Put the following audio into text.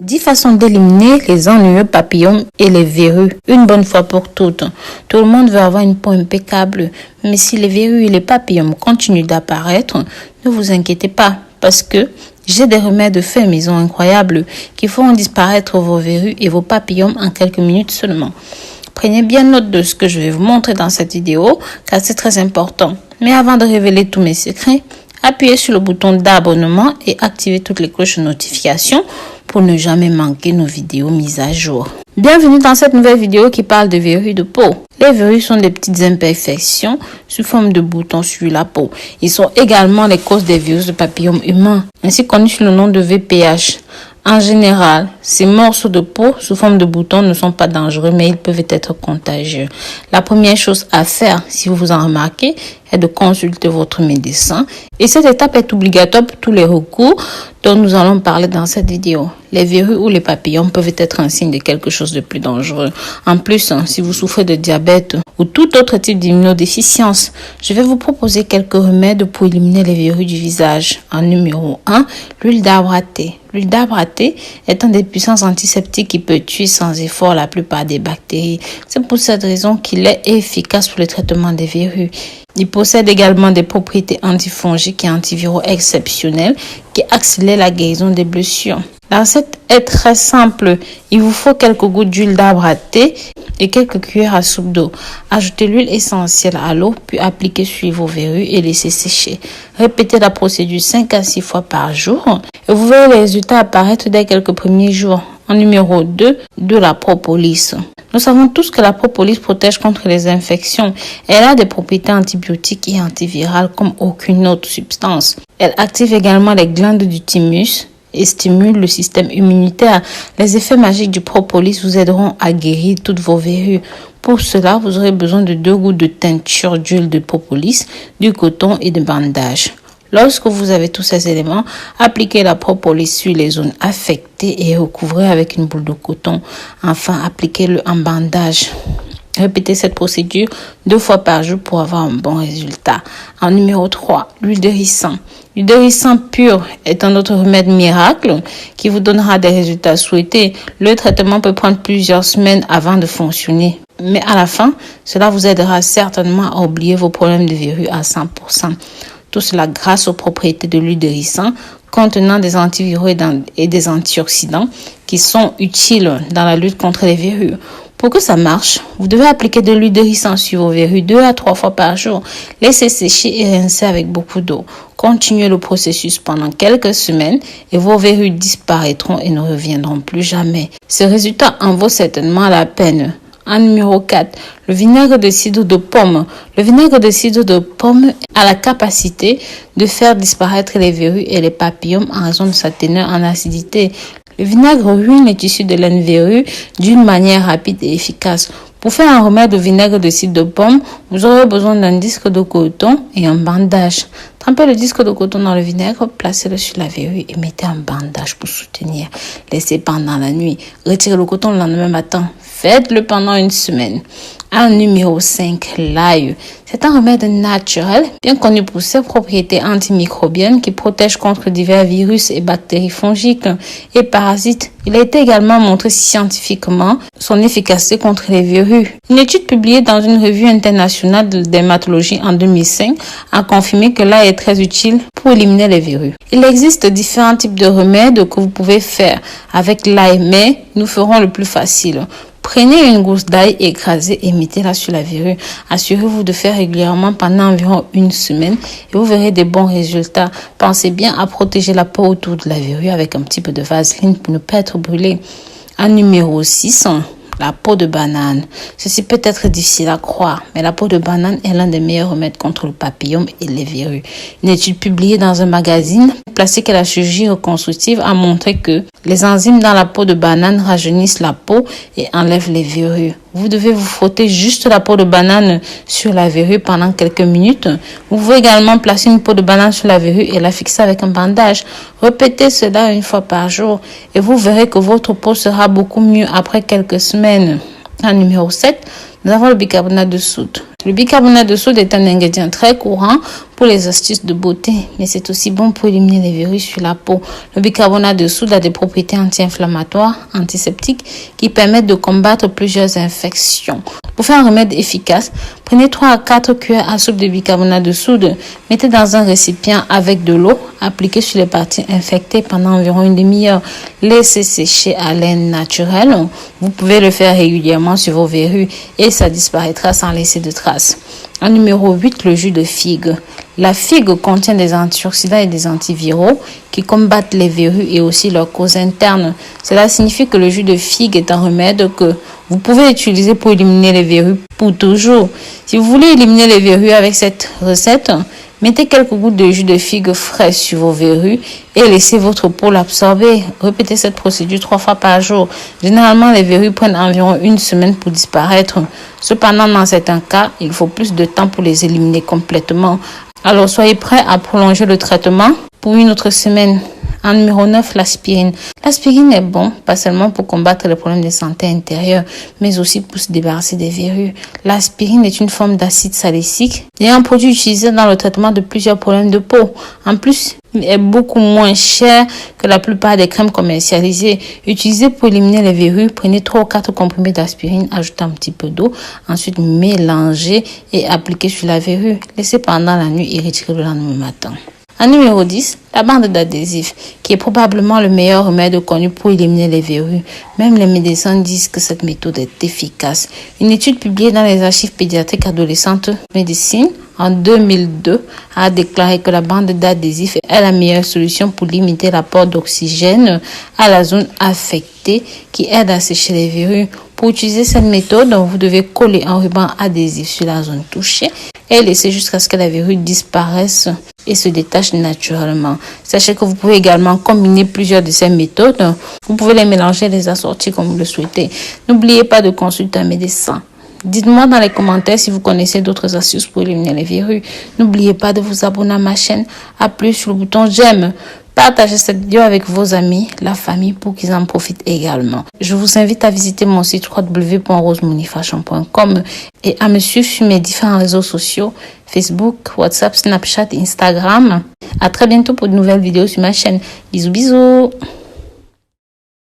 10 façons d'éliminer les ennuyeux papillons et les verrues, une bonne fois pour toutes. Tout le monde veut avoir une peau impeccable, mais si les verrues et les papillons continuent d'apparaître, ne vous inquiétez pas, parce que j'ai des remèdes faits maison incroyables qui feront disparaître vos verrues et vos papillons en quelques minutes seulement. Prenez bien note de ce que je vais vous montrer dans cette vidéo, car c'est très important. Mais avant de révéler tous mes secrets, appuyez sur le bouton d'abonnement et activez toutes les cloches de notification pour ne jamais manquer nos vidéos mises à jour. Bienvenue dans cette nouvelle vidéo qui parle de verrues de peau. Les verrues sont des petites imperfections sous forme de boutons sur la peau. Ils sont également les causes des virus de papillome humain, ainsi connus sous le nom de VPH. En général, ces morceaux de peau sous forme de boutons ne sont pas dangereux, mais ils peuvent être contagieux. La première chose à faire, si vous vous en remarquez, est de consulter votre médecin. Et cette étape est obligatoire pour tous les recours dont nous allons parler dans cette vidéo. Les verrues ou les papillons peuvent être un signe de quelque chose de plus dangereux. En plus, si vous souffrez de diabète ou tout autre type d'immunodéficience, je vais vous proposer quelques remèdes pour éliminer les verrues du visage. En numéro 1, l'huile d'arbre à thé. L'huile d'arbre à thé est un des puissants antiseptiques qui peut tuer sans effort la plupart des bactéries. C'est pour cette raison qu'il est efficace pour le traitement des verrues. Il possède également des propriétés antifongiques et antiviraux exceptionnelles qui accélèrent la guérison des blessures. La recette est très simple. Il vous faut quelques gouttes d'huile d'arbre à thé et quelques cuillères à soupe d'eau. Ajoutez l'huile essentielle à l'eau, puis appliquez sur vos verrues et laissez sécher. Répétez la procédure 5 à 6 fois par jour et vous verrez les résultats apparaître dès quelques premiers jours. En numéro 2, de la propolis. Nous savons tous que la propolis protège contre les infections. Elle a des propriétés antibiotiques et antivirales comme aucune autre substance. Elle active également les glandes du thymus et stimule le système immunitaire. Les effets magiques du propolis vous aideront à guérir toutes vos verrues. Pour cela, vous aurez besoin de 2 gouttes de teinture d'huile de propolis, du coton et de bandages. Lorsque vous avez tous ces éléments, appliquez la propolis sur les zones affectées et recouvrez avec une boule de coton. Enfin, appliquez-le en bandage. Répétez cette procédure 2 fois par jour pour avoir un bon résultat. En numéro 3, l'huile de ricin. L'huile de ricin pure est un autre remède miracle qui vous donnera des résultats souhaités. Le traitement peut prendre plusieurs semaines avant de fonctionner. Mais à la fin, cela vous aidera certainement à oublier vos problèmes de verrues à 100%. Tout cela grâce aux propriétés de l'huile de ricin contenant des antiviraux et des antioxydants qui sont utiles dans la lutte contre les verrues. Pour que ça marche, vous devez appliquer de l'huile de ricin sur vos verrues 2 à 3 fois par jour. Laissez sécher et rincer avec beaucoup d'eau. Continuez le processus pendant quelques semaines et vos verrues disparaîtront et ne reviendront plus jamais. Ce résultat en vaut certainement la peine. En numéro 4, le vinaigre de cidre de pomme. Le vinaigre de cidre de pomme a la capacité de faire disparaître les verrues et les papillons en raison de sa teneur en acidité. Le vinaigre ruine les tissus de laine verrues d'une manière rapide et efficace. Pour faire un remède au vinaigre de cidre de pomme, vous aurez besoin d'un disque de coton et un bandage. Trempez le disque de coton dans le vinaigre, placez-le sur la verrue et mettez un bandage pour soutenir. Laissez pendant la nuit. Retirez le coton le lendemain matin. Faites-le pendant une semaine. En numéro 5, l'ail. C'est un remède naturel, bien connu pour ses propriétés antimicrobiennes qui protègent contre divers virus et bactéries fongiques et parasites. Il a été également montré scientifiquement son efficacité contre les verrues. Une étude publiée dans une revue internationale de dermatologie en 2005 a confirmé que l'ail est très utile pour éliminer les verrues. Il existe différents types de remèdes que vous pouvez faire avec l'ail, mais nous ferons le plus facile. Prenez une gousse d'ail écrasée et mettez-la sur la verrue. Assurez-vous de faire régulièrement pendant environ une semaine et vous verrez des bons résultats. Pensez bien à protéger la peau autour de la verrue avec un petit peu de vaseline pour ne pas être brûlé. En numéro 6, la peau de banane. Ceci peut être difficile à croire, mais la peau de banane est l'un des meilleurs remèdes contre le papillome et les verrues. Une étude publiée dans un magazine classique à la chirurgie reconstructive a montré que les enzymes dans la peau de banane rajeunissent la peau et enlèvent les verrues. Vous devez vous frotter juste la peau de banane sur la verrue pendant quelques minutes. Vous pouvez également placer une peau de banane sur la verrue et la fixer avec un bandage. Répétez cela 1 fois par jour et vous verrez que votre peau sera beaucoup mieux après quelques semaines. En numéro 7, Nous avons le bicarbonate de soude. Le bicarbonate de soude est un ingrédient très courant pour les astuces de beauté, mais c'est aussi bon pour éliminer les verrues sur la peau. Le bicarbonate de soude a des propriétés anti-inflammatoires, antiseptiques qui permettent de combattre plusieurs infections. Pour faire un remède efficace, prenez 3 à 4 cuillères à soupe de bicarbonate de soude, mettez dans un récipient avec de l'eau, appliquez sur les parties infectées pendant environ une demi-heure. Laissez sécher à l'air naturelle. Vous pouvez le faire régulièrement sur vos verrues et ça disparaîtra sans laisser de traces. En numéro 8, le jus de figue. La figue contient des antioxydants et des antiviraux qui combattent les verrues et aussi leurs causes internes. Cela signifie que le jus de figue est un remède que vous pouvez utiliser pour éliminer les verrues pour toujours. Si vous voulez éliminer les verrues avec cette recette, mettez quelques gouttes de jus de figue frais sur vos verrues et laissez votre peau l'absorber. Répétez cette procédure 3 fois par jour. Généralement, les verrues prennent environ une semaine pour disparaître. Cependant, dans certains cas, il faut plus de temps pour les éliminer complètement. Alors, soyez prêts à prolonger le traitement pour une autre semaine. En numéro 9, l'aspirine. L'aspirine est bon, pas seulement pour combattre les problèmes de santé intérieure, mais aussi pour se débarrasser des verrues. L'aspirine est une forme d'acide salicylique et un produit utilisé dans le traitement de plusieurs problèmes de peau. En plus, il est beaucoup moins cher que la plupart des crèmes commercialisées. Utilisé pour éliminer les verrues, prenez 3 ou 4 comprimés d'aspirine, ajoutez un petit peu d'eau, ensuite mélangez et appliquez sur la verrue. Laissez pendant la nuit et retirez le lendemain matin. En numéro 10, la bande d'adhésif, qui est probablement le meilleur remède connu pour éliminer les verrues. Même les médecins disent que cette méthode est efficace. Une étude publiée dans les archives pédiatriques adolescentes médecine en 2002 a déclaré que la bande d'adhésif est la meilleure solution pour limiter l'apport d'oxygène à la zone affectée qui aide à sécher les verrues. Pour utiliser cette méthode, vous devez coller un ruban adhésif sur la zone touchée et laisser jusqu'à ce que la verrue disparaisse et se détache naturellement. Sachez que vous pouvez également combiner plusieurs de ces méthodes. Vous pouvez les mélanger et les assortir comme vous le souhaitez. N'oubliez pas de consulter un médecin. Dites-moi dans les commentaires si vous connaissez d'autres astuces pour éliminer les verrues. N'oubliez pas de vous abonner à ma chaîne. Appuyez sur le bouton j'aime. Partagez cette vidéo avec vos amis, la famille pour qu'ils en profitent également. Je vous invite à visiter mon site www.rosemoneyfashion.com et à me suivre sur mes différents réseaux sociaux, Facebook, WhatsApp, Snapchat, Instagram. À très bientôt pour de nouvelles vidéos sur ma chaîne. Bisous, bisous.